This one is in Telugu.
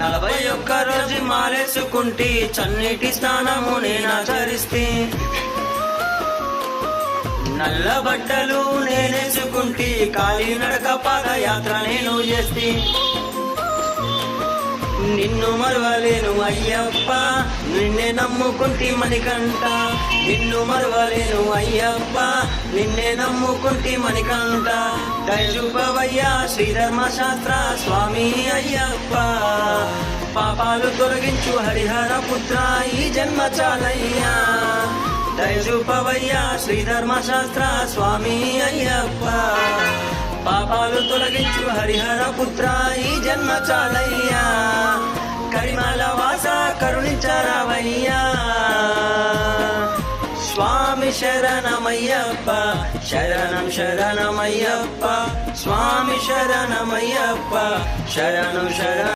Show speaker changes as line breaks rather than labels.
41 రోజు మాలేసుకుంటే చన్నీటి స్నానము నేనాచరిస్తే నల్ల బట్టలు నేనేసుకుంటే కాలినడక పాదయాత్ర నేను చేస్తే నిన్ను మరవలేను అయ్యప్ప నిన్నే నమ్ముకుంటి మణికంఠ నిన్ను మరవలేను అయ్యప్ప నిన్నే నమ్ముకుంటి మణికంఠ దయచూపవయ్యా శ్రీధర్మశాస్త్ర స్వామి అయ్యప్ప పాపాలు తొలగించు హరిహర పుత్ర ఈ జన్మ చాలయ్యా దయచూపవయ్యా శ్రీధర్మశాస్త్ర స్వామి అయ్యప్ప పాపాలు తొలగించు హరిహర పుత్ర ఈ జన్మ చాలయ్యా కరిమల వాస కరుణించరావయ్యా స్వామి శరణమయ్యప్ప శరణం శరణమయ్యప్ప స్వామి శరణమయ్యప్ప శరణం శరణం